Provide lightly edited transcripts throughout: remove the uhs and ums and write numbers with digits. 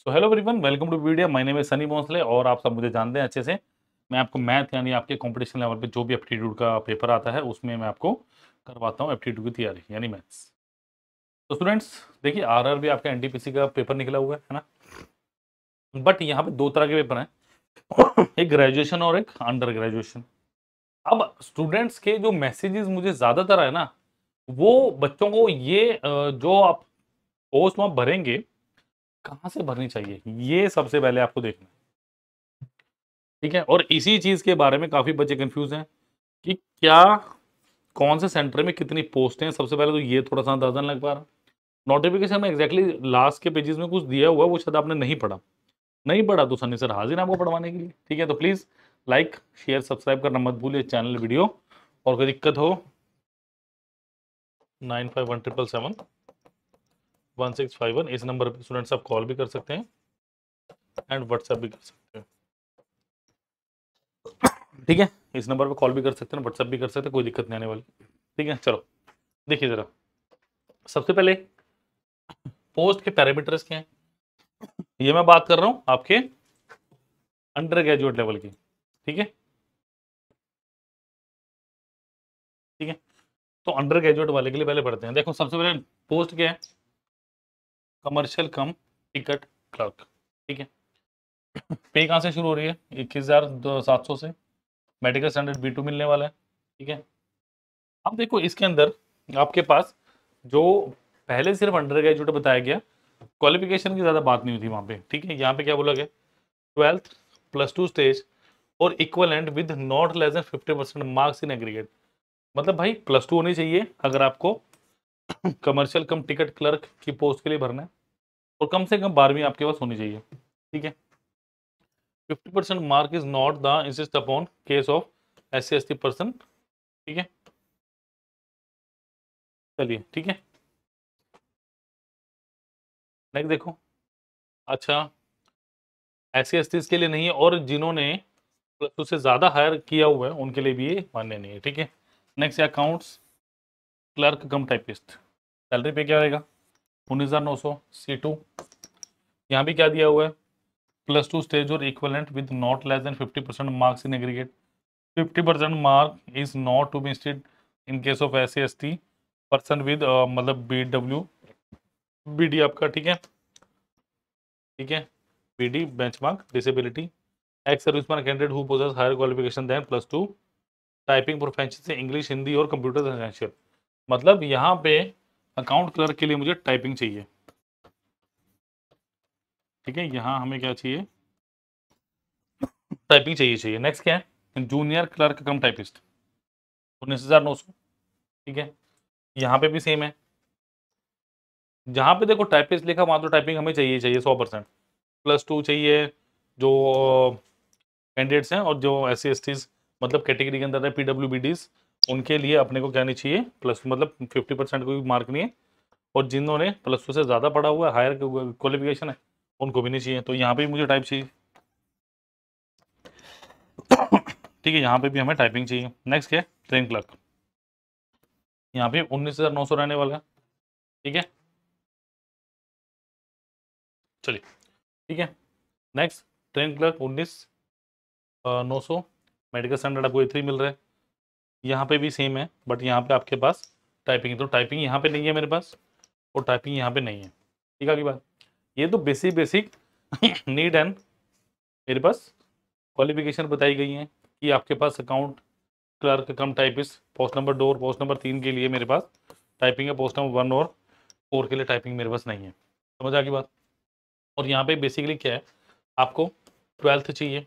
So hello everyone, welcome to video. My name is Sunny Bhonsle और आप सब मुझे जानते हैं अच्छे से। मैं आपको मैथ यानी आपके कंपटीशन लेवल पे जो भी एप्टीट्यूड का पेपर आता है उसमें मैं आपको करवाता हूँ एप्टीट्यूड की तैयारी यानी मैथ्स। तो स्टूडेंट्स देखिए, आरआरबी आपका एनटीपीसी का पेपर निकला हुआ है ना। बट यहाँ पे दो तरह के पेपर हैं एक ग्रेजुएशन और एक अंडर ग्रेजुएशन। अब स्टूडेंट्स के जो मैसेजेस मुझे ज्यादातर है ना, वो बच्चों को ये जो आप पोस्ट वहां भरेंगे कहाँ से भरनी चाहिए, ये सबसे पहले आपको देखना है। ठीक है, और इसी चीज के बारे में काफी बच्चे कंफ्यूज हैं कि क्या कौन से सेंटर में कितनी पोस्ट हैं। सबसे पहले तो ये थोड़ा सा अंदाजा नहीं लग पा रहा। नोटिफिकेशन में एग्जैक्टली लास्ट के पेजेस में कुछ दिया हुआ है, वो शायद आपने नहीं पढ़ा। नहीं पढ़ा तो सनी सर हाजिर हैं आपको पढ़वाने के लिए। ठीक है, तो प्लीज लाइक शेयर सब्सक्राइब करना मत भूलिए चैनल वीडियो। और कोई दिक्कत हो 9517771651 इस नंबर पर स्टूडेंट्स आप कॉल भी कर सकते हैं एंड व्हाट्सएप भी कर सकते हैं। ठीक है, इस नंबर पे कॉल भी कर सकते हैं, व्हाट्सएप भी कर सकते हैं, कोई दिक्कत नहीं आने वाली। ठीक है, चलो देखिए जरा। सबसे पहले पोस्ट के पैरामीटर्स क्या हैं, ये मैं बात कर रहा हूं आपके अंडर ग्रेजुएट लेवल की। ठीक है, ठीक है, तो अंडर ग्रेजुएट वाले के लिए पहले पढ़ते हैं। देखो सबसे पहले पोस्ट क्या है, कमर्शियल कम टिकट क्लर्क। ठीक है, पे कहां से शुरू हो रही है, 21,700 से। मेडिकल स्टैंडर्ड B2 मिलने वाला है। ठीक है, अब देखो इसके अंदर आपके पास जो पहले सिर्फ अंडर ग्रेजुएट बताया गया, क्वालिफिकेशन की ज्यादा बात नहीं हुई थी वहां पे। ठीक है, यहाँ पे क्या बोला गया, 12th +2 स्टेज और equivalent with not less than 50% marks in aggregate. मतलब भाई +2 होनी चाहिए अगर आपको कमर्शियल कम टिकट क्लर्क की पोस्ट के लिए भरना है, और कम से कम 12वीं आपके पास होनी चाहिए। ठीक है, 50% mark is not the insist upon case of SC/ST person. ठीक है, चलिए ठीक है, नेक्स्ट देखो। अच्छा, SC/ST के लिए नहीं है, और जिन्होंने +2 से ज्यादा हायर किया हुआ है उनके लिए भी ये मान्य नहीं है। ठीक है, next accounts clerk cum typist, salary पे क्या रहेगा 19,900 C2। यहाँ भी क्या दिया हुआ है, +2 स्टेज और equivalent with not less than 50% marks in aggregate. 50% mark is not to be instead in case of SC/ST person with मतलब BW BD आपका। ठीक है, ठीक है, BD benchmark disability, ex serviceman candidate who possess higher qualification than +2, typing proficiency English Hindi और computer essential. मतलब यहाँ पे अकाउंट क्लर्क के लिए मुझे टाइपिंग चाहिए। ठीक है, यहाँ हमें क्या चाहिए, टाइपिंग चाहिए। नेक्स्ट क्या है, जूनियर क्लर्क कम टाइपिस्ट 19,900। ठीक है, यहाँ पे भी सेम है। जहाँ पे देखो टाइपिस्ट लिखा वहां तो टाइपिंग हमें चाहिए 100%। +2 चाहिए जो कैंडिडेट्स हैं, और जो SC/ST मतलब कैटेगरी के अंदर है PWBDs, उनके लिए अपने को क्या नहीं चाहिए, प्लस मतलब 50% कोई मार्क नहीं है। और जिन्होंने +2 से ज़्यादा पढ़ा हुआ है, हायर क्वालिफिकेशन है, उनको भी नहीं चाहिए। तो यहाँ पे भी मुझे टाइप चाहिए। ठीक है, यहाँ पे भी हमें टाइपिंग चाहिए। नेक्स्ट क्या है, ट्रेन क्लर्क, यहाँ पे 19,900 रहने वाला है। ठीक है, चलिए ठीक है, next train clerk 19,900, medical standard आपको A3 मिल रहा है। यहाँ पे भी सेम है, बट यहाँ पे आपके पास टाइपिंग, तो टाइपिंग यहाँ पे नहीं है मेरे पास, और टाइपिंग यहाँ पे नहीं है। ठीक है, अगली बात, ये तो बेसिक नीड एंड मेरे पास क्वालिफिकेशन बताई गई है कि आपके पास account clerk cum typist post number 2 और पोस्ट नंबर 3 के लिए मेरे पास टाइपिंग है, पोस्ट नंबर 1 और 4 के लिए टाइपिंग मेरे पास नहीं है। समझ आ गई बात। और यहाँ पे बेसिकली क्या है, आपको 12th चाहिए,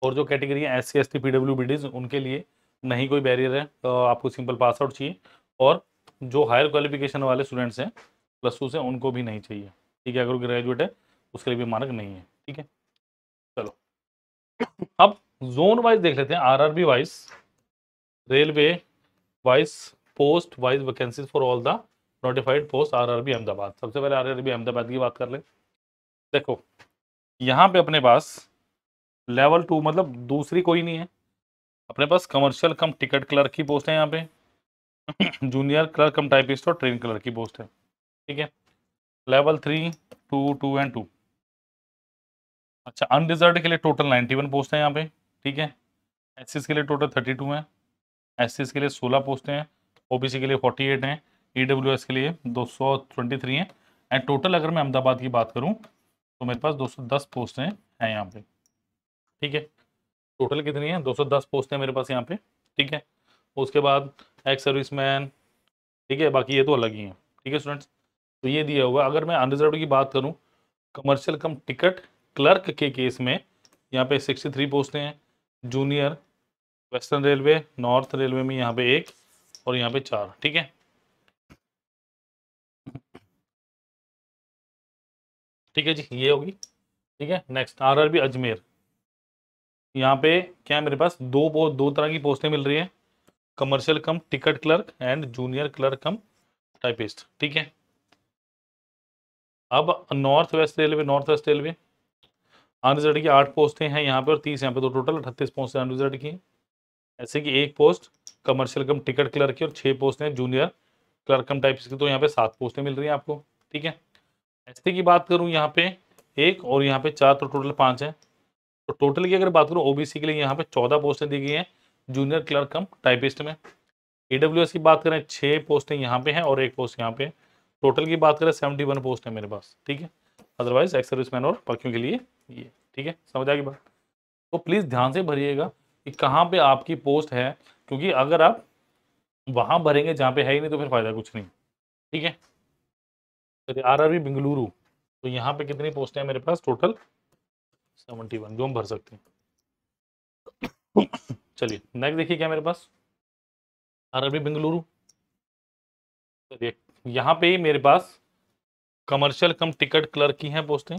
और जो कैटेगरी है SC/ST PWBDs उनके लिए नहीं कोई बैरियर है, तो आपको सिंपल पास आउट चाहिए। और जो हायर क्वालिफिकेशन वाले स्टूडेंट्स हैं +2 से, उनको भी नहीं चाहिए। ठीक है, अगर ग्रेजुएट है उसके लिए भी मानक नहीं है। ठीक है, चलो अब जोन वाइज देख लेते हैं, RRB wise, railway wise, post wise vacancies for all the notified post RRB Ahmedabad. सबसे पहले RRB अहमदाबाद की बात कर ले। देखो यहाँ पे अपने पास लेवल 2 मतलब दूसरी कोई नहीं है, अपने पास कमर्शियल कम टिकट क्लर्क की पोस्ट है यहाँ पे जूनियर क्लर्क कम टाइपिस्ट और ट्रेन क्लर्क की पोस्ट है। ठीक है, लेवल 3, 2, 2 एंड 2 अच्छा, अनरिजर्व के लिए टोटल 91 पोस्ट है यहाँ पे, ठीक है। एससी के लिए टोटल 32 है, एससी के लिए 16 पोस्ट हैं, ओबीसी के लिए 48 हैं, ईडब्ल्यूएस के लिए 223 हैं, एंड टोटल अगर मैं अहमदाबाद की बात करूँ तो मेरे पास 210 पोस्ट हैं यहाँ पे, ठीक है। टोटल कितनी है? 210 पोस्ट है मेरे पास यहाँ पे, ठीक है। उसके बाद एक्स सर्विसमैन, ठीक है, बाकी ये तो अलग ही है, ठीक है स्टूडेंट्स। तो ये दिया हुआ, अगर मैं अनरिजर्व की बात करूँ, कमर्शियल कम टिकट क्लर्क के केस में यहाँ पे 63 पोस्टें हैं, junior western railway, north railway में यहाँ पे 1 और यहाँ पे 4, ठीक है। ठीक है जी, ये होगी, ठीक है। नेक्स्ट आरआरबी अजमेर, यहाँ पे क्या है मेरे पास, दो तरह की पोस्टें मिल रही है, commercial cum ticket clerk and junior clerk cum typist, ठीक है। अब नॉर्थ वेस्ट रेलवे अनरिजर्व की 8 पोस्टें हैं यहाँ पे और 30 यहाँ पे, तो टोटल 38 पोस्टें अनरिजर्व की। ऐसे कि एक post commercial cum ticket clerk की और 6 पोस्टें जूनियर क्लर्क कम टाइपिस्ट की, तो यहाँ पे 7 पोस्टें मिल रही हैं आपको, ठीक है। एसटी की बात करूँ यहाँ पे 1 और यहाँ पे 4, तो टोटल 5 है। तो टोटल की अगर बात करूँ ओबीसी के लिए यहाँ पे 14 पोस्टें दी गई हैं जूनियर क्लर्क कम टाइपिस्ट में। ईडब्ल्यूएस की बात करें 6 पोस्टें यहाँ पे हैं और 1 पोस्ट यहाँ पे, टोटल की बात करें 71 पोस्ट है मेरे पास, ठीक है। अदरवाइज एक्स सर्विसमैन और बाकियों के लिए ये, ठीक है। समझ आ गई बात? तो प्लीज़ ध्यान से भरिएगा कि कहाँ पे आपकी पोस्ट है, क्योंकि अगर आप वहाँ भरेंगे जहाँ पे है ही नहीं तो फिर फायदा कुछ नहीं, ठीक है। आरआरबी बेंगलुरु, तो यहाँ पे कितनी पोस्ट है मेरे पास? टोटल 71 जो हम भर सकते हैं। चलिए नेक्स्ट देखिए क्या मेरे पास, आरआरबी बेंगलुरु। चलिए यहाँ पे ही मेरे पास कमर्शियल कम टिकट क्लर्क की हैं पोस्टें,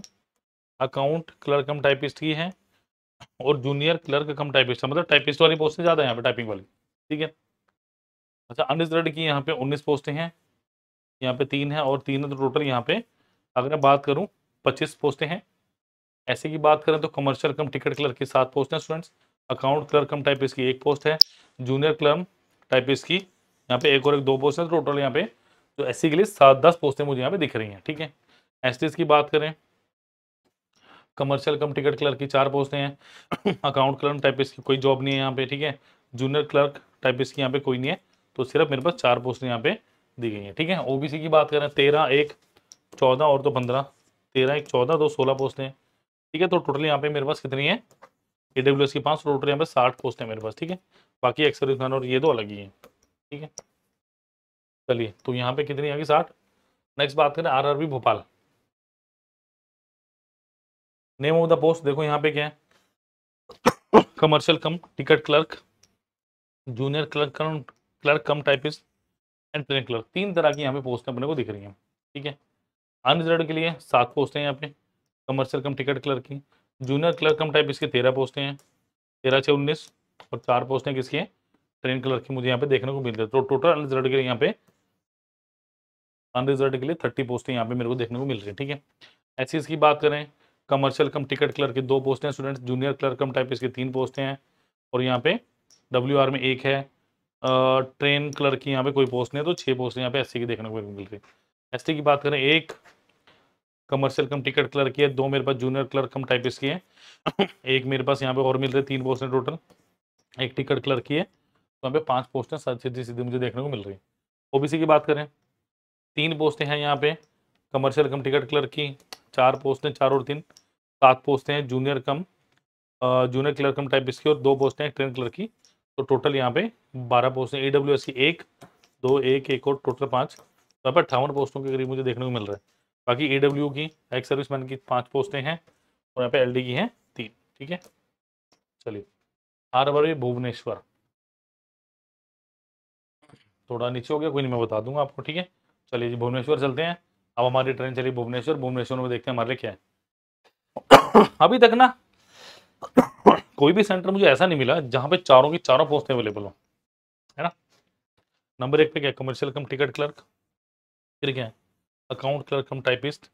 अकाउंट क्लर्क कम टाइपिस्ट की हैं और जूनियर क्लर्क कम टाइपिस्ट, मतलब टाइपिस्ट वाली पोस्टें ज़्यादा है यहाँ पे, टाइपिंग वाली, ठीक है। अच्छा, अनरिजर्व्ड की यहाँ पे 19 पोस्टें हैं, यहाँ पे 3 है और 3 है, तो टोटल यहाँ पे अगर मैं बात करूँ 25 पोस्टें हैं। ऐसे की बात करें तो कमर्शियल कम टिकट क्लर्क की 7 पोस्ट हैं students, account clerk cum typist की 1 पोस्ट है, जूनियर क्लर्क टाइपिस्ट की यहाँ पे 1 और 1 2 पोस्ट है, तो टोटल यहाँ पे तो एससी के लिए 10 पोस्टें मुझे यहाँ पे दिख रही हैं, ठीक है। एसटीज की बात करें, कमर्शियल कम टिकट क्लर्क की 4 पोस्टें हैं, अकाउंट क्लर्क टाइपिस्ट की कोई जॉब नहीं है यहाँ पे, ठीक है। जूनियर क्लर्क टाइपिस्ट की यहाँ पे कोई नहीं है, तो सिर्फ मेरे पास 4 पोस्टें यहाँ पे दी गई हैं, ठीक है। ओबीसी की बात करें 13 1 14 और तो 15, 13 1 14 तो 16 पोस्टें, ठीक है। तो टोटल यहाँ पे मेरे पास कितनी है, ईडब्ल्यूएस की 5, टोटल यहाँ पे 60 पोस्ट है मेरे पास, ठीक है। बाकी एक्स सर्विसमैन और ये तो अलग ही है, ठीक है। चलिए तो यहाँ पे कितनी आ गई, 60। नेक्स्ट बात करें RRB Bhopal, name of the post देखो यहाँ पे क्या है, commercial cum ticket clerk, junior clerk cum typist and train clerk, 3 तरह की यहाँ पे पोस्ट अपने को दिख रही हैं, ठीक है। अनरिजर्व्ड के लिए 7 पोस्टें यहाँ पे, कमर्शियल कम टिकट क्लर्क की, जूनियर क्लर्क कम टाइपिस्ट की 13 पोस्टें हैं, 13 से 19 और 4 पोस्टें किसकी हैं, ट्रेन क्लर्क की मुझे यहाँ पे देखने को मिल रही है। तो टोटल अनरिजर्व्ड के लिए यहाँ पे, अनरिजर्व्ड के लिए 30 पोस्टें यहाँ पे मेरे को देखने को मिल रही है, ठीक है। एससीज की बात करें, कमर्शियल कम टिकट क्लर्क की 2 पोस्टें हैं students, junior clerk cum typist की 3 पोस्टें हैं और यहाँ पे डब्ल्यूआर में 1 है, ट्रेन क्लर्क की यहाँ पे कोई पोस्ट नहीं है, तो 6 पोस्टें यहाँ पे एससी की देखने को मिल रही है। एसटी की बात करें, 1 कमर्शियल कम टिकट क्लर्क की है, 2 मेरे पास जूनियर क्लर्क कम टाइपिस्ट की है, 1 मेरे पास यहाँ पे और मिल रही है, 3 पोस्टें टोटल, 1 टिकट क्लर्क की है, तो यहाँ पे 5 पोस्टें सीधी सीधी मुझे देखने को मिल रही है। ओबीसी की बात करें, 3 पोस्टें हैं यहाँ पे, कमर्शियल कम टिकट क्लर्क की 4 पोस्टें, 4 और 3 7 पोस्टें हैं जूनियर क्लर्क कम टाइपिस्ट की और 2 पोस्टें हैं ट्रेन क्लर्क की, तो टोटल यहाँ पे 12 पोस्टें, ईडब्ल्यूएस की 1 2 1 और टोटल 5, तो यहाँ पर 58 पोस्टों के करीब मुझे देखने को मिल रहा है। बाकी ईडब्ल्यू की एक्स सर्विसमैन की 5 पोस्टें हैं और यहाँ पे एलडी की हैं 3, ठीक है। चलिए आरआरबी भुवनेश्वर, थोड़ा नीचे हो गया, कोई नहीं मैं बता दूंगा आपको, ठीक है। चलिए जी भुवनेश्वर चलते हैं, अब हमारी ट्रेन चली भुवनेश्वर, भुवनेश्वर में देखते हैं हमारे लिए क्या है। अभी तक ना कोई भी सेंटर मुझे ऐसा नहीं मिला जहाँ पे चारों की चारों पोस्टें अवेलेबल हो, है ना। नंबर 1 पे क्या, कमर्शियल कम टिकट क्लर्क, फिर क्या है account clerk cum typist,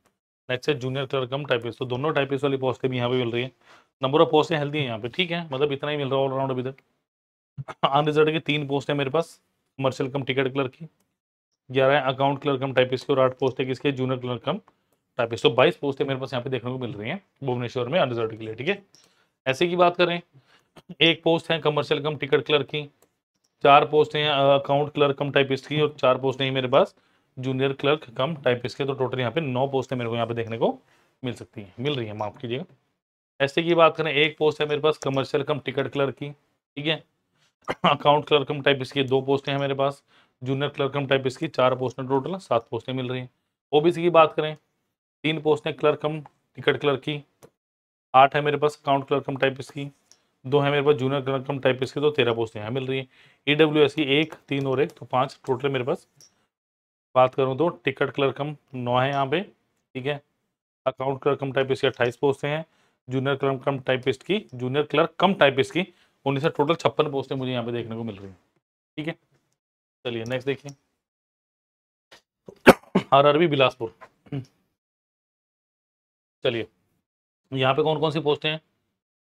next है जूनियर क्लर्क कम टाइपिस्ट, तो दोनों टाइपिस्ट वाली पोस्टें भी यहाँ पे मिल रही है। नंबर ऑफ पोस्टें हेल्दी है यहाँ पे, ठीक है, मतलब इतना ही मिल रहा है ऑल राउंड अभी तक। अनरिजर्व्ड की 3 पोस्ट है मेरे पास, कमर्शियल कम टिकट क्लर्क की, 11 है अकाउंट क्लर्क कम टाइपिस्ट की और 8 पोस्ट है किसके, जूनियर क्लर्क कम टाइपिस्ट। तो 22 पोस्टें मेरे पास यहाँ पे देखने को मिल रही हैं भुवनेश्वर में अनरिजर्व के लिए। ठीक है, ऐसे की बात करें, एक पोस्ट है कमर्शियल कम टिकट क्लर्क की, 4 पोस्टें हैं अकाउंट क्लर्क कम टाइपिस्ट की, और 4 पोस्टें हैं मेरे पास जूनियर क्लर्क कम टाइपिस्ट के। तो टोटल यहाँ पे 9 पोस्टें मेरे को यहाँ पे देखने को मिल सकती हैं, मिल रही हैं, माफ कीजिएगा। ऐसे की बात करें, एक पोस्ट है मेरे पास कमर्शियल कम टिकट क्लर्क की, ठीक है। अकाउंट क्लर्क कम टाइपिस्ट की 2 पोस्टें हैं मेरे पास, जूनियर क्लर्क कम टाइपिस्ट की 4 पोस्टें, टोटल 7 पोस्टें मिल रही हैं। ओबीसी की बात करें, 3 पोस्टें क्लर्क कम टिकट क्लर्क की, 8 है मेरे पास अकाउंट क्लर्क कम टाइपिस्ट की, 2 है मेरे पास जूनियर क्लर्क कम टाइपिस्ट की, तो 13 पोस्टें यहाँ मिल रही हैं। ईडब्ल्यूएस की 1, 3 और 1, तो 5 टोटल मेरे पास। बात करूँ तो टिकट क्लर्क कम 9 है यहाँ पे, ठीक है। अकाउंट क्लर्क कम टाइपिस्ट की 28 पोस्टें हैं, जूनियर क्लर्क कम टाइपिस्ट की 19 से टोटल 56 पोस्टें मुझे यहाँ पे देखने को मिल रही हैं। ठीक है, चलिए नेक्स्ट देखिए, आरआरबी बिलासपुर। चलिए, यहाँ पे कौन कौन सी पोस्टें हैं,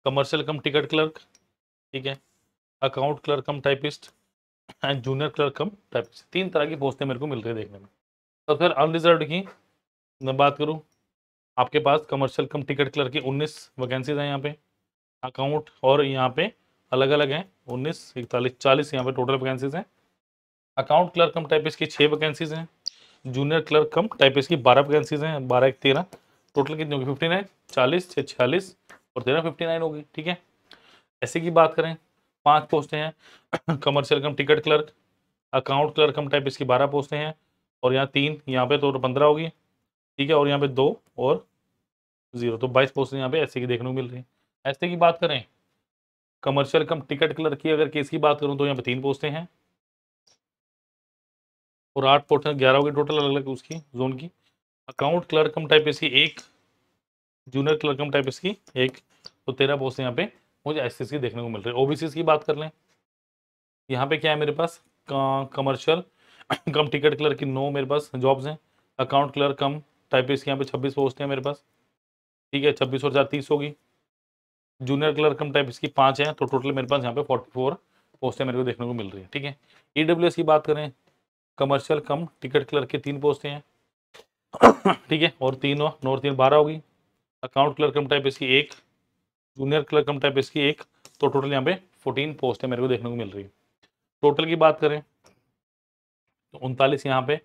कमर्शियल कम टिकट क्लर्क, ठीक है, account clerk cum typist and junior clerk cum typist. 3 तरह की पोस्टें मेरे को मिल रही है देखने में। तो फिर अनरिजर्व की मैं बात करूँ, आपके पास कमर्शियल कम टिकट क्लर्क की 19 वैकेंसीज हैं यहाँ पे, अकाउंट और यहाँ पे अलग अलग हैं 19, 41, 40 यहाँ पे टोटल वैकेंसीज हैं। अकाउंट क्लर्क कम टाइपिस्ट की 6 वैकेंसीज हैं, जूनियर क्लर्क कम टाइपिस्ट की 12 वैकेंसीज हैं, 12 1 13, टोटल कितनी होगी 59, 40 से 46 और 13 59 होगी। ठीक है, ऐसे की बात करें, 5 पोस्टें हैं commercial cum ticket clerk, account clerk cum typist की 12 पोस्टें हैं, और यहाँ 3 यहाँ पे तो 15 होगी, ठीक है, और यहाँ पे 2 और 0, तो 22 पोस्टें यहाँ पे ऐसे की देखने को मिल रही है। ऐसे की बात करें, कमर्शियल कम टिकट क्लर्क की अगर केस की बात करूँ तो यहाँ पे 3 पोस्टें हैं और 8 पोस्टें, 11 होगी टोटल अलग अलग उसकी जोन की। अकाउंट क्लर्क कम टाइपिस्ट की 1, जूनियर क्लर्क कम टाइपिस्ट की 1, तो 13 पोस्टें यहाँ पे मुझे एसएस की देखने को मिल रही है। ओबीसी की बात कर लें, यहाँ पे क्या है मेरे पास, कमर्शियल कम टिकट क्लर्क की 9 मेरे पास जॉब्स हैं, अकाउंट क्लर्क कम टाइपिस्ट की यहाँ पे 26 पोस्ट हैं मेरे पास, ठीक है, 26 और 4 30 होगी। जूनियर क्लर्क कम टाइपिस्ट की 5 हैं, तो टोटल मेरे पास यहाँ पे 44 पोस्टें मेरे को देखने को मिल रही है। ठीक है, ईडब्ल्यूएस की बात करें, कमर्शियल कम टिकट क्लर्क की 3 पोस्टें हैं, ठीक है, और 3 और 3 12 होगी। अकाउंट क्लर्क कम टाइपिस्ट की 1, जूनियर क्लर्क कम टाइपिस्ट की 1, तो टोटल यहाँ पे 14 पोस्टें मेरे को देखने को मिल रही है। टोटल की बात करें तो 39 यहाँ पे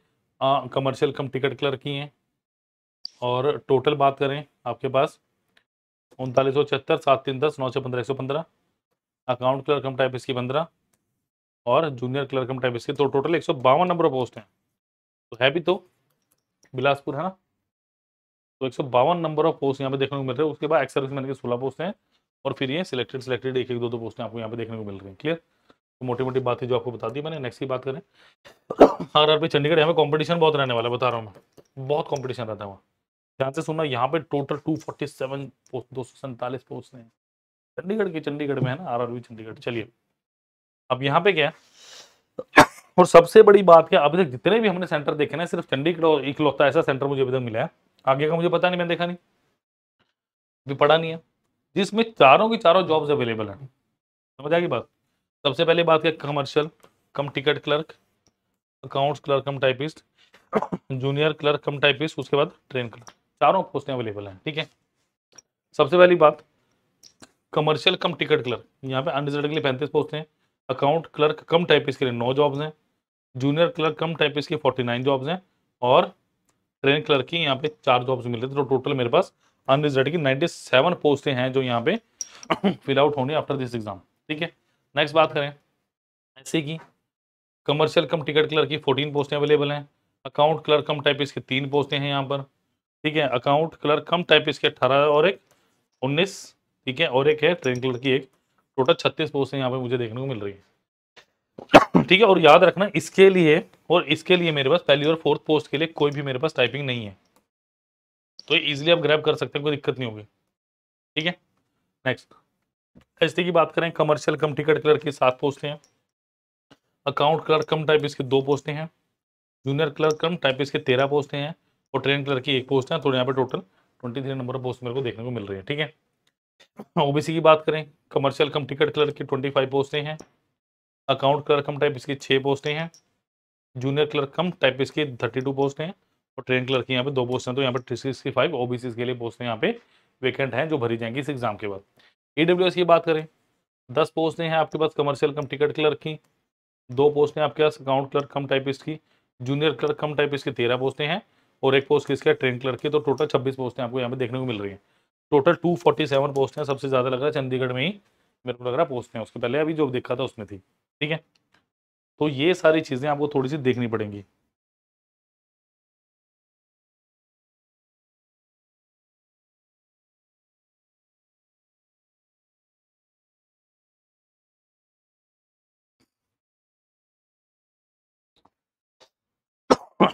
कमर्शियल कम टिकट क्लर्क की हैं, और टोटल बात करें आपके पास 3976, 7 3 10, 9 6 15, 115, अकाउंट क्लर्क कम टाइपिस्ट की 15 और जूनियर क्लर्क कम टाइपिस्ट की, तो टोटल 152 नंबर ऑफ पोस्ट हैं। तो है भी तो बिलासपुर है ना, तो 152 नंबर ऑफ पोस्ट यहाँ पे देखने को मिल रहे हैं। उसके बाद एक्स सर्विसमैन की 16 पोस्ट हैं, और फिर ये सिलेक्टेड एक एक दो पोस्टें आपको यहाँ पे देखने को मिल रही हैं। क्लियर, तो मोटी मोटी बातें जो आपको बता दी मैंने। नेक्स्ट की बात करें, आरआरबी चंडीगढ़, यहाँ पे कॉम्पिटिशन बहुत रहने वाला है, बता रहा हूँ मैं, बहुत कॉम्पिटिशन रहता है वहाँ। ध्यान से सुनना, यहाँ पे टोटल 247 पोस्ट, 247 पोस्ट हैं चंडीगढ़ में है ना, आरआरबी चंडीगढ़। चलिए, अब यहाँ पे क्या है, और सबसे बड़ी बात क्या, अभी तक जितने भी हमने सेंटर देखे ना, सिर्फ चंडीगढ़ और इकलौता ऐसा सेंटर मुझे अभी तक मिला है, आगे का मुझे पता नहीं, मैंने देखा नहीं, भी पढ़ा नहीं है, जिसमें चारों की चारों जॉब्स अवेलेबल हैं। समझ आ गई बात। सबसे पहले बात क्या, commercial cum ticket clerk, accounts clerk cum typist, junior clerk cum typist, उसके बाद ट्रेन क्लर्क, चारों पोस्टें अवेलेबल हैं। ठीक है, सबसे पहली बात, कमर्शियल कम टिकट क्लर्क, यहाँ पे अनरिजर्व के लिए 35 पोस्ट हैं, अकाउंट क्लर्क कम टाइपिस्ट के लिए 9 जॉब्स हैं, जूनियर क्लर्क कम टाइपिस्ट की 49 जॉब्स हैं, और ट्रेन क्लर्क की यहाँ पे 4 जॉब्स मिल रही थी। तो टोटल मेरे पास अनरिजर्व की 97 पोस्टें हैं जो यहाँ पे फिल आउट होनी आफ्टर दिस एग्जाम। ठीक है, नेक्स्ट बात करें, ऐसे की कमर्शियल कम टिकट क्लर्क की 14 पोस्टें अवेलेबल हैं, अकाउंट क्लर्क कम टाइपिस्ट की 3 पोस्टें हैं यहाँ पर, ठीक है, अकाउंट क्लर्क कम टाइपिस्ट के 18 और 1 19, ठीक है, और एक है ट्रेन क्लर्क की 1, टोटल 36 पोस्टें यहाँ पे मुझे देखने को मिल रही है। ठीक है, और याद रखना इसके लिए मेरे पास पहली और फोर्थ पोस्ट के लिए कोई भी मेरे पास टाइपिंग नहीं है, तो इजीली आप ग्रैब कर सकते हैं, कोई दिक्कत नहीं होगी। ठीक है, नेक्स्ट एसटी की बात करें, कमर्शियल कम टिकट क्लर्क की 7 पोस्टें हैं, अकाउंट क्लर्क कम टाइपिस्ट की 2 पोस्टें हैं, जूनियर क्लर्क कम टाइपिस्ट की 13 पोस्टें हैं, और ट्रेन क्लर्क की 1 पोस्ट है, तो यहाँ पे टोटल 23 नंबर ऑफ पोस्ट मेरे को देखने को मिल रही है। ठीक है, ओबीसी की बात करें, कमर्शियल कम टिकट क्लर्क की 25 पोस्टें हैं, अकाउंट क्लर्क कम टाइपिस्ट की 6 पोस्टें हैं, जूनियर क्लर्क कम टाइपिस्ट की 32 पोस्टें हैं, और ट्रेन क्लर्क की यहाँ पे 2 पोस्ट हैं, तो यहाँ पे 365 ओबीसी के लिए पोस्ट यहाँ पे वेकेंट हैं जो भरी जाएंगी इस एग्जाम के बाद। ईडब्ल्यूएस की बात करें 10 पोस्टें हैं आपके पास कमर्शियल कम टिकट क्लर्क की, 2 पोस्टें आपके पास अकाउंट क्लर्क कम टाइपिस्ट की, जूनियर क्लर्क कम टाइपिस्ट की 13 पोस्टें हैं और एक पोस्ट किसका ट्रेन क्लर्क की, तो टोटल 26 पोस्टें आपको यहाँ पे देखने को मिल रही है। टोटल 247 पोस्ट हैं, सबसे ज़्यादा लग रहा है चंडीगढ़ में ही मेरे को लग रहा है पोस्ट हैं, उसके पहले अभी जो देखा था उसमें थी। ठीक है, तो ये सारी चीज़ें आपको थोड़ी सी देखनी पड़ेंगी।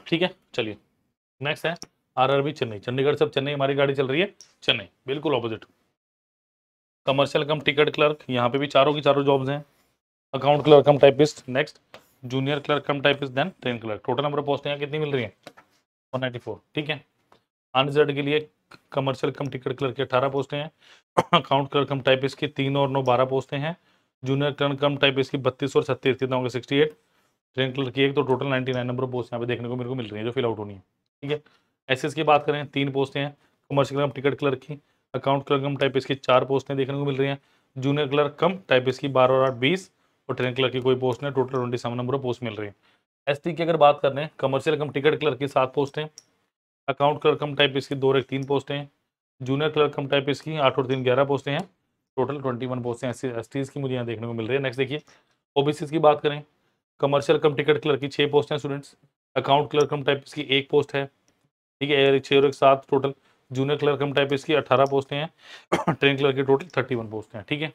ठीक है, चलिए नेक्स्ट है आरआरबी चेन्नई। चंडीगढ़ से चेन्नई हमारी गाड़ी चल रही है, चेन्नई बिल्कुल opposite. Commercial cum ticket clerk, यहाँ पे भी चारों की चारों जॉब्स हैं। Account clerk cum typist, next junior clerk cum typist, then train clerk. Total number of post यहाँ कितनी मिल रही है 194। ठीक है, अनरिजर्व के लिए कमर्शियल कम टिकट क्लर्क की 18 पोस्टें हैं। अकाउंट क्लर्क कम टाइपिस्ट की 3 और 9 12 पोस्टें हैं। जूनियर क्लर्क कम टाइपिस्ट की 32 और 37 कितना होगा 68। ट्रेन क्लर्क की एक, तो टोटल 99 नंबर ऑफ पोस्ट यहाँ पे देखने को मेरे को मिल रही है जो फिल आउट होनी है। ठीक है, एसएस की बात करें 3 पोस्टें हैं कमर्शियल कम टिकट क्लर्क की। अकाउंट क्लर्क कम टाइपिस्ट की 4 पोस्टें देखने को मिल रही हैं। जूनियर क्लर्क कम टाइपिस्ट की 12 और 8 20 और ट्रेन क्लर्क की कोई पोस्ट नहीं, टोटल 27 नंबर ऑफ पोस्ट मिल रही है। एसटी की अगर बात कर रहे हैं कमर्शियल कम टिकट क्लर्क की 7 पोस्टें, अकाउंट क्लर्क कम टाइपिस्ट की 2 और 1 3 पोस्टें हैं। जूनियर क्लर्क कम टाइपिस्ट की 8 और 3 11 पोस्टें हैं। टोटल 21 पोस्टें एसटीज की मुझे यहाँ देखने को मिल रही है। नेक्स्ट देखिए ओबीसी की बात करें कमर्शियल कम टिकट क्लर्क की 6 पोस्ट हैं students. Account clerk cum typist की 1 पोस्ट है। ठीक है, 6 और 1 7 total. Junior clerk cum typist की 18 पोस्टें हैं। ट्रेन क्लर्क की टोटल 31 पोस्टें हैं। ठीक है,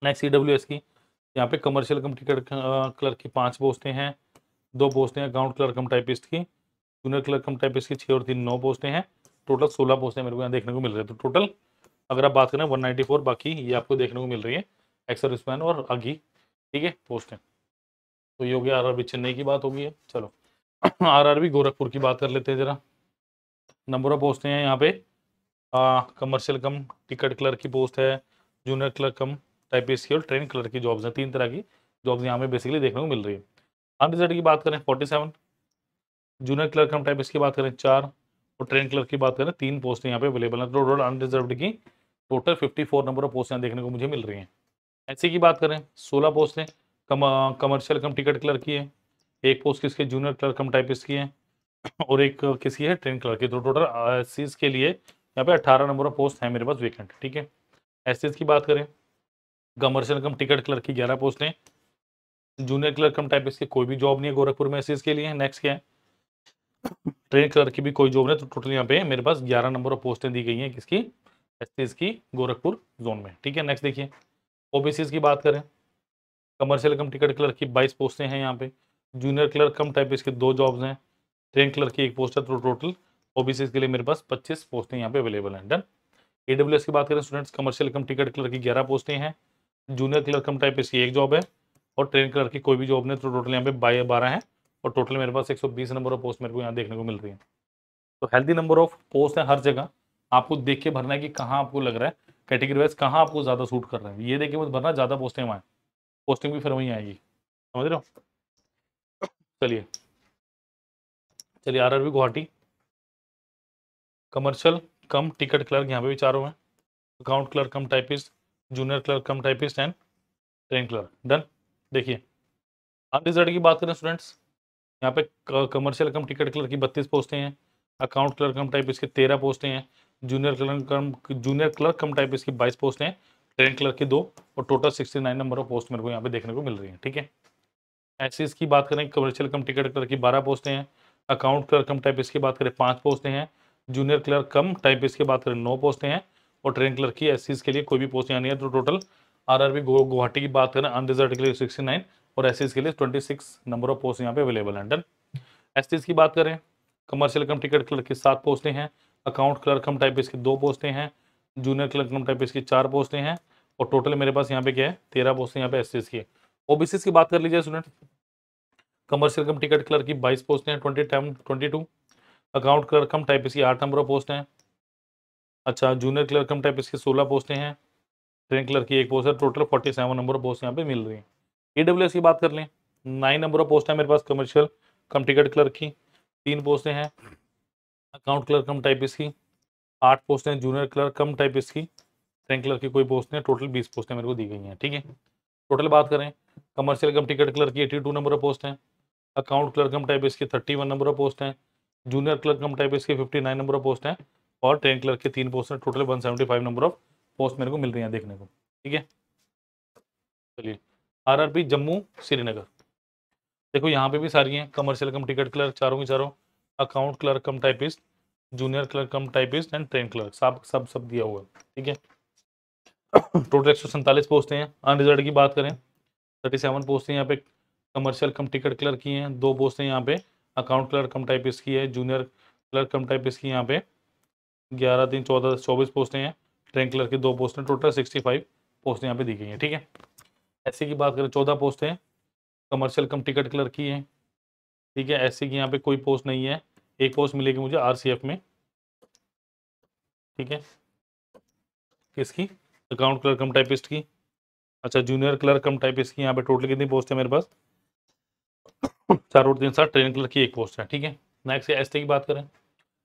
नेक्स्ट ईडब्ल्यूएस की यहाँ पे कमर्शियल कम टिकट क्लर्क की 5 पोस्टें हैं, 2 पोस्टें अकाउंट क्लर्क कम टाइपिस्ट की। जूनियर क्लर्क कम टाइपिस्ट की 6 और 3 9 पोस्टें हैं। टोटल 16 पोस्टें मेरे को यहाँ देखने को मिल रही है। तो टोटल अगर आप बात करें 194, बाकी ये आपको देखने को मिल रही है एक्स सर्विसमैन और आगे। ठीक है, पोस्टें। तो ये हो गया आरआरबी चेन्नई की बात होगी है। चलो आरआरबी गोरखपुर की बात कर लेते हैं जरा। नंबर ऑफ पोस्टें हैं यहाँ पे कमर्शियल कम टिकट क्लर्क की पोस्ट है, जूनियर क्लर्क कम टाइपिस्ट की और ट्रेन क्लर्क की जॉब्स हैं। 3 तरह की जॉब्स यहाँ पे बेसिकली देखने को मिल रही है। अनरिजर्व की बात करें 47, जूनियर क्लर्क कम टाइपिस्ट की बात करें 4 और ट्रेन क्लर्क की बात करें 3 पोस्टें यहाँ पे अवेलेबल हैं। टोटल अनरिजर्व्ड की टोटल 54 नंबर ऑफ पोस्ट यहाँ देखने को मुझे मिल रही हैं। ऐसी की बात करें 16 पोस्टें कमर्शियल कम टिकट क्लर्क की है, 1 पोस्ट किसके जूनियर क्लर्क कम टाइपिस्ट की है और 1 किसकी है ट्रेन क्लर्क की। तो टोटल एससीज के लिए यहाँ पे 18 नंबर ऑफ पोस्ट है मेरे पास वेकेंट। ठीक है, एससीज की बात करें कमर्शियल कम टिकट क्लर्क की 11 पोस्टें, जूनियर क्लर्क कम टाइपिस्ट की कोई भी जॉब नहीं है गोरखपुर में एससीज के लिए। नेक्स्ट क्या है ट्रेन क्लर्क की भी कोई जॉब नहीं, तो टोटल यहाँ पे मेरे पास 11 नंबर ऑफ पोस्टें दी गई हैं किसकी एससीज की गोरखपुर जोन में। ठीक है, नेक्स्ट देखिए ओबीसीज की बात करें कमर्शियल कम टिकट क्लर्क की 22 पोस्टें हैं यहाँ पे। जूनियर क्लर्क कम टाइपिस्ट की 2 जॉब्स हैं। ट्रेन क्लर्क की 1 पोस्ट है। तो टोटल ओबीसी के लिए मेरे पास 25 पोस्टें यहाँ पे अवेलेबल हैं। डन। ईडब्ल्यूएस की बात करें students commercial cum ticket clerk की 11 पोस्टें हैं, जूनियर क्लर्क कम टाइपिस्ट की 1 जॉब है और ट्रेन क्लर्क की कोई भी जॉब नहीं। तो टोटल यहाँ पे 12 है और टोटल मेरे पास 120 नंबर ऑफ पोस्ट मेरे को यहाँ देखने को मिल रही है। तो हेल्दी नंबर ऑफ पोस्ट है हर जगह, आपको देख के भरना है कि कहाँ आपको लग रहा है कैटेगरी वाइज कहाँ आपको ज़्यादा सूट कर रहा है। ये देख के मत भरना ज़्यादा पोस्टें वहाँ, पोस्टिंग भी फिर वहीं आएगी। समझ रहे हो। चलिए चलिए RRB Guwahati commercial cum ticket clerk यहाँ पे भी चारों हैं। Account clerk cum typist, junior clerk cum typist and train clerk. Done. देखिए अनरिजर्व की बात करें स्टूडेंट्स यहाँ पे कमर्शियल कम टिकट क्लर्क की 32 पोस्टें हैं, अकाउंट क्लर्क कम टाइपिस्ट की 13 पोस्टें हैं, जूनियर क्लर्क कम टाइपिस्ट की 22 पोस्टें हैं, ट्रेन क्लर्क की 2 और टोटल 69 नंबर ऑफ पोस्ट मेरे को यहाँ पे देखने को मिल रही है। ठीक है, एससीज की बात करें कमर्शियल कम टिकट क्लर्क की 12 पोस्टें हैं, अकाउंट क्लर्क कम टाइपिस्ट की बात करें 5 पोस्टें हैं, जूनियर क्लर्क कम टाइपिस्ट की बात करें 9 पोस्टें हैं और ट्रेन क्लर्क की एससीज के लिए कोई भी पोस्ट यहाँ नहीं है। तो टोटल आरआरबी गुवाहाटी की बात करें अनरिजर्व के लिए 69 और एससीज के लिए 26 नंबर ऑफ पोस्ट यहाँ पे अवेलेबल हैं। डन। एसटीज की बात करें कमर्शियल कम टिकट क्लर्क की 7 पोस्टें हैं, अकाउंट क्लर्क कम टाइपिस्ट की 2 पोस्टें हैं, जूनियर क्लर्क कम टाइपिस्ट की 4 पोस्टें हैं और टोटल मेरे पास यहाँ पे क्या है 13 पोस्टें यहाँ पे एसटीज की है। ओबीसी की बात कर लीजिए student commercial cum ticket clerk की 22 पोस्टें हैं 22, अकाउंट क्लर्क कम टाइपिस्ट की 8 नंबर ऑफ पोस्ट हैं। अच्छा, जूनियर क्लर्क कम टाइपिस्ट की 16 पोस्टें हैं, ट्रेन क्लर्क की 1 पोस्ट है। टोटल 47 नंबर ऑफ पोस्ट यहाँ पे मिल रही है। ईडब्ल्यूएस की बात कर लें 9 नंबर ऑफ पोस्ट है मेरे पास कमर्शियल कम टिकट क्लर्क की, 3 पोस्टें हैं अकाउंट क्लर्क कम टाइपिस्ट की 8 पोस्ट हैं, जूनियर क्लर्क कम टाइपिस्ट की ट्रेन क्लर्क की कोई पोस्ट नहीं, टोटल 20 पोस्टें मेरे को दी गई हैं। ठीक है, टोटल बात करें कमर्शियल कम टिकट क्लर्क की 82 नंबर ऑफ पोस्ट हैं, अकाउंट क्लर्क कम टाइपिस्ट की 31 नंबर ऑफ पोस्ट हैं, जूनियर क्लर्क कम टाइपिस्ट की 59 नंबर ऑफ पोस्ट हैं और ट्रेन क्लर्क के 3 पोस्ट हैं। टोटल 175 नंबर ऑफ पोस्ट मेरे को मिल रही हैं देखने को। ठीक है, चलिए आरआरबी जम्मू श्रीनगर, देखो यहाँ पे भी सारी हैं, कमर्शियल कम टिकट क्लर्क चारों की चारों, account clerk cum typist, junior clerk cum typist and train clerk, सब दिया हुआ है। ठीक है, टोटल 147 पोस्टें हैं। अनरिजर्व की बात करें 37 पोस्टें यहाँ पे कमर्शियल कम टिकट क्लर्क की हैं, 2 पोस्टें यहाँ पे अकाउंट क्लर्क कम टाइपिस्ट की है, जूनियर क्लर्क कम टाइपिस्ट की यहाँ पे 11 3 14 24 पोस्टें हैं, ट्रेन क्लर्क की 2 पोस्टें, टोटल 65 पोस्टें यहाँ पे दी गई हैं। ठीक है, एससी की बात करें 14 पोस्टें कमर्शियल कम टिकट क्लर्क की हैं। ठीक है, एससी की यहाँ पे कोई पोस्ट नहीं है, एक पोस्ट मिलेगी मुझे आरसीएफ में। ठीक है, किसकी? अकाउंट क्लर्क कम टाइपिस्ट की। अच्छा, जूनियर क्लर्क कम टाइपिस्ट की यहाँ पे टोटल कितनी पोस्ट है मेरे पास? 4 और 3 7, ट्रेन क्लर्क की 1 पोस्ट है। ठीक है, नेक्स्ट एसटी की बात करें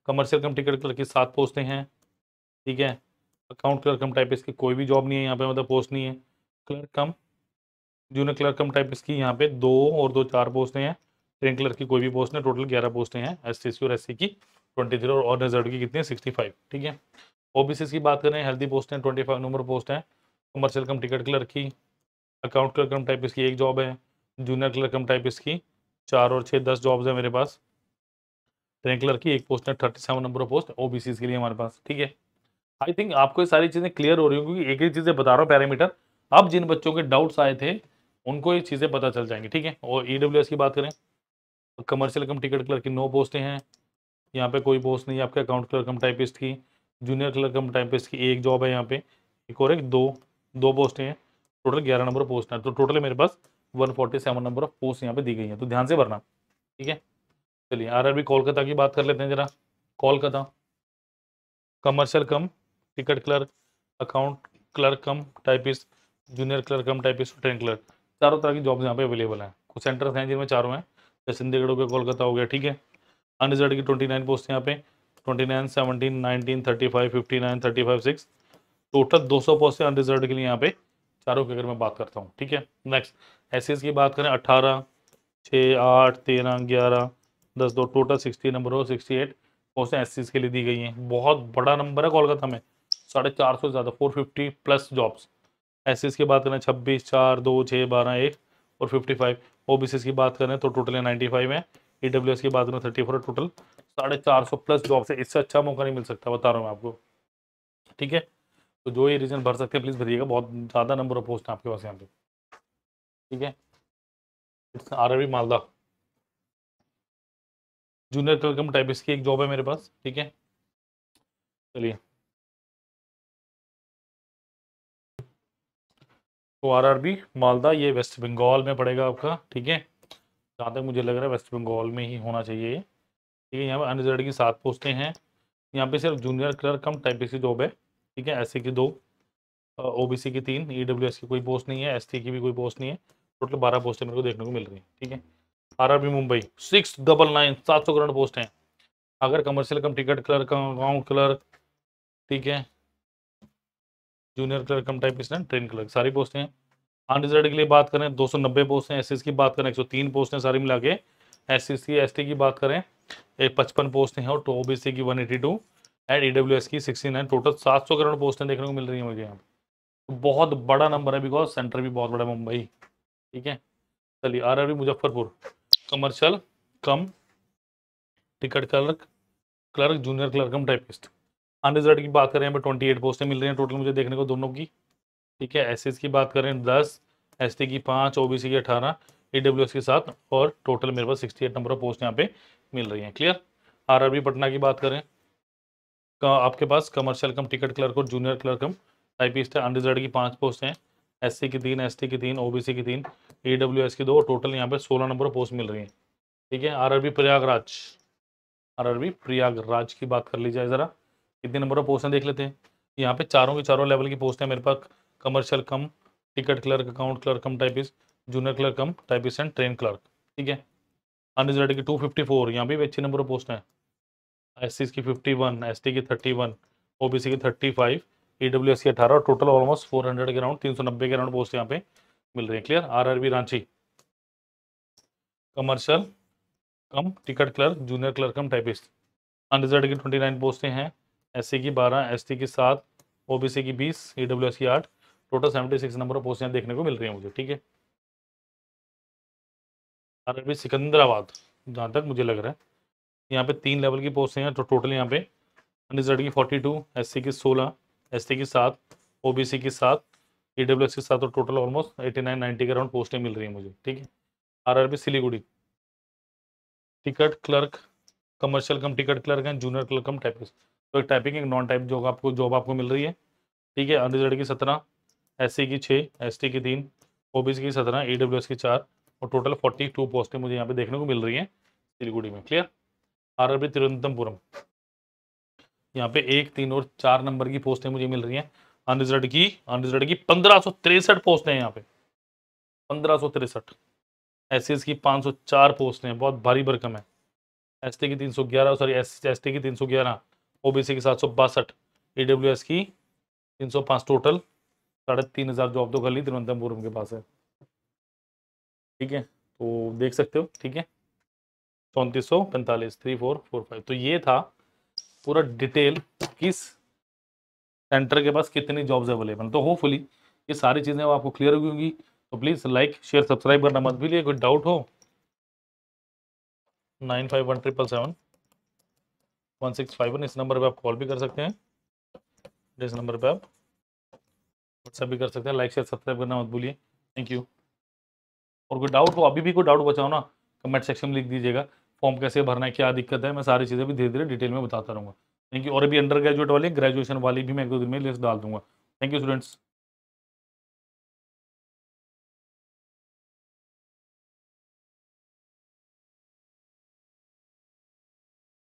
कमर्शियल कम टिकट क्लर्क की 7 पोस्टें हैं। ठीक है, अकाउंट क्लर्क कम टाइपिस्ट की कोई भी जॉब नहीं है यहाँ पे, मतलब पोस्ट नहीं है। क्लर्क कम जूनियर क्लर्क कम टाइपिस्ट की यहाँ पे 2 और 2 4 पोस्टें हैं, ट्रेन क्लर्क की कोई भी पोस्ट नहीं, टोटल 11 पोस्टें हैं। एसटीसी और एससी की 23 और रिजर्व की कितनी है 65। ठीक है, ओबीसी की बात करें हेल्दी पोस्ट हैं 25 नंबर पोस्ट हैं, कमर्शियल कम टिकट क्लर्क की, अकाउंट क्लर्क कम टाइपिस्ट की 1 जॉब है, जूनियर क्लर्क कम टाइपिस्ट की 4 और 6 10 जॉब्स है मेरे पास, ट्रेन क्लर्क की 1 पोस्ट है, 37 नंबर ऑफ पोस्ट ओबीसी के लिए हमारे पास। ठीक है, आई थिंक आपको ये सारी चीज़ें क्लियर हो रही होंगी, क्योंकि एक एक चीज़ें बता रहा हूँ पैरामीटर। अब जिन बच्चों के डाउट्स आए थे उनको ये चीज़ें पता चल जाएंगी। ठीक है, और ईडब्ल्यूएस की बात करें कमर्शियल कम टिकट क्लर्क की 9 पोस्टें हैं, यहाँ पे कोई पोस्ट नहीं है आपके अकाउंट क्लर्क कम टाइपिस्ट की, जूनियर क्लर्क कम टाइपिस्ट की 1 जॉब है यहाँ पे, एक और एक दो पोस्टें हैं, टोटल 11 नंबर पोस्ट हैं। तो टोटल मेरे पास 147 नंबर ऑफ पोस्ट यहाँ पे दी गई हैं, तो ध्यान से भरना। ठीक है, चलिए आरआरबी कोलकाता की बात कर लेते हैं जरा। Kolkata commercial cum ticket clerk, account clerk cum typist, junior clerk cum typist, train clerk, चारों तरह की जॉब्स यहाँ पे अवेलेबल हैं। कुछ सेंटर्स हैं जिनमें चारों हैं, जैसे चंडीगढ़ हो गया, कोलकाता हो गया। ठीक है, अनरिजर्व की 29 पोस्ट यहाँ पे, 29 17 19 35 59 35 6, टोटल 200 पोस्ट है अनरिजर्व के लिए यहाँ पे चारों की, अगर मैं बात करता हूँ। ठीक है, नेक्स्ट एससीएस की बात करें 18 6 8 13 11 10 2, टोटल 60 नंबर हो 68 पोस्ट एससीएस के लिए दी गई हैं। बहुत बड़ा नंबर है कोलकाता में, 450 से ज़्यादा 450 प्लस जॉब्स। एससीएस की बात करें 26 4 2 6 12 1 और 55। ओबीसी की बात करें तो टोटल 95 है। ईडब्ल्यूएस की बात करें 34 टोटल 450 प्लस जॉब्स है, इससे अच्छा मौका नहीं मिल सकता, बता रहा हूँ मैं आपको। ठीक है, तो जो ये रीजन भर सकते हैं प्लीज़ भरिएगा, बहुत ज़्यादा नंबर ऑफ पोस्ट है आपके पास यहाँ पे। ठीक है, it's RRB Malda, junior clerk typist की 1 जॉब है मेरे पास। ठीक है, चलिए तो आरआरबी मालदा ये वेस्ट बंगाल में पड़ेगा आपका। ठीक है, जहाँ तक मुझे लग रहा है वेस्ट बंगाल में ही होना चाहिए ये। ठीक है, यहाँ पे अनरिजर्व की 7 पोस्टें हैं, यहाँ पे सिर्फ जूनियर क्लर्क कम टाइपिस्ट की जॉब है। ठीक है, एससी की 2, ओबीसी की 3, ईडब्ल्यूएस की कोई पोस्ट नहीं है, एसटी की भी कोई पोस्ट नहीं है, टोटल 12 पोस्टें मेरे को देखने को मिल रही हैं। ठीक है, आरआरबी मुंबई 699 700 करोड़ पोस्ट हैं, अगर commercial cum ticket clerk account clerk, ठीक है, junior clerk cum typist and train clerk, सारी पोस्टें हैं। अनरिजर्व के लिए बात करें 290 पोस्ट हैं, एसएस की बात करें 103 पोस्ट हैं सारी मिला के, एससी एसटी की बात करें 55 पोस्ट हैं और ओबीसी की 182 एंड ईडब्ल्यूएस की 69, टोटल 700 करोड़ पोस्टें देखने को मिल रही हैं मुझे यहाँ पे। बहुत बड़ा नंबर है, बिकॉज सेंटर भी बहुत बड़ा है मुंबई। ठीक है, चलिए RRB Muzaffarpur commercial cum ticket clerk clerk junior clerk cum typist, unreserved की बात करें यहाँ पे 28 पोस्टें मिल रही हैं टोटल मुझे देखने को दोनों की। ठीक है, एसएस की बात करें 10, एसटी की 5, ओबीसी की 18, ईडब्ल्यूएस की 7 और टोटल मेरे पास 68 नंबर ऑफ पोस्ट यहाँ पे मिल रही हैं। क्लियर। आरआरबी पटना की बात करें आपके पास कमर्शियल कम टिकट क्लर्क और जूनियर क्लर्क कम टाइपिस्ट है, अनरिजर्व की 5 पोस्ट हैं, एससी की 3, एसटी की 3, ओबीसी की 3, ईडब्ल्यूएस की 2, टोटल यहाँ पे 16 नंबर ऑफ पोस्ट मिल रही हैं। ठीक है, आरआरबी प्रयागराज, आरआरबी प्रयागराज की बात कर ली जाए ज़रा, कितने नंबर ऑफ पोस्ट हैं देख लेते हैं। यहाँ पे चारों के चारों लेवल की पोस्ट है मेरे पास, commercial cum ticket clerk account clerk cum typist, junior clerk cum typist and train clerk. ठीक है, अनरिजर्व की 254, यहाँ भी अच्छी नंबर ऑफ पोस्ट हैं। एससी की 51, एसटी की 31, ओबीसी की 35, ईडब्ल्यूएस की 18 और टोटल ऑलमोस्ट 400 के अराउंड 390 के अराउंड पोस्ट यहाँ पे मिल रही है। Clear. RRB Ranchi commercial cum ticket clerk, junior clerk cum typist, unreserved की 29 पोस्टें हैं, एससी की 12, एसटी की 7, ओबीसी की 20, ईडब्ल्यूएस की 8, टोटल 76 नंबर ऑफ पोस्टें देखने को मिल रही हैं मुझे। ठीक है। आरआरबी सिकंदराबाद, जहाँ तक मुझे लग रहा है यहाँ पे 3 लेवल की पोस्टें हैं, तो टोटल यहाँ पे अनरिजर्व की 42, एससी की 16, एसटी की 7, ओबीसी की 7, ईडब्ल्यूएस की 7 और टोटल ऑलमोस्ट 89-90 के अराउंड पोस्टें मिल रही हैं मुझे। ठीक है। RRB Siliguri ticket clerk commercial cum ticket clerk हैं, जूनियर क्लर्क कम टाइपिस्ट, तो एक टाइपिंग एक नॉन टाइप जॉब आपको मिल रही है। ठीक है। अनरिजर्व की 17, एससी की 6, एसटी की 3, ओबीसी की 17, ईडब्ल्यूएस की 4 और टोटल 42 पोस्टें मुझे यहाँ पे देखने को मिल रही हैं सिलीगुड़ी में। क्लियर। आरआरबी तिरुवनंतपुरम, यहाँ पे 1, 3 और 4 नंबर की पोस्टें मुझे मिल रही हैं। अनरिजर्व की 1563 पोस्टें हैं यहाँ पे, 1563। एससीएस की 504 पोस्टें हैं, बहुत भारी भरकम है। एसटी की 311, सॉरी एसटी की 311, ओबीसी की 762, ईडब्ल्यूएस की 305, टोटल 3500 जॉब तो खाली तिरुवनंतपुरम के पास है। ठीक है, तो देख सकते हो। ठीक है, 3445, 3445। तो ये था पूरा डिटेल किस सेंटर के पास कितनी जॉब्स अवेलेबल। तो होपफुली ये सारी चीज़ें आपको क्लियर हो गई। तो प्लीज़ लाइक शेयर सब्सक्राइब करना मत भूलिए। कोई डाउट हो 9517711651 इस नंबर पे आप कॉल भी कर सकते हैं, इस नंबर पे आप व्हाट्सएप भी कर सकते हैं। लाइक शेयर सब्सक्राइब करना मत भूलिए। Thank you. और कोई डाउट हो, अभी भी कोई डाउट बचा हो ना, कमेंट सेक्शन में लिख दीजिएगा। फॉर्म कैसे भरना है, क्या दिक्कत है, मैं सारी चीज़ें भी धीरे धीरे डिटेल में बताता रहूँगा। Thank you. और अभी अंडर ग्रेजुएट वाली ग्रेजुएशन वाली भी मैं 1-2 दिन में लिस्ट डाल दूंगा। Thank you students.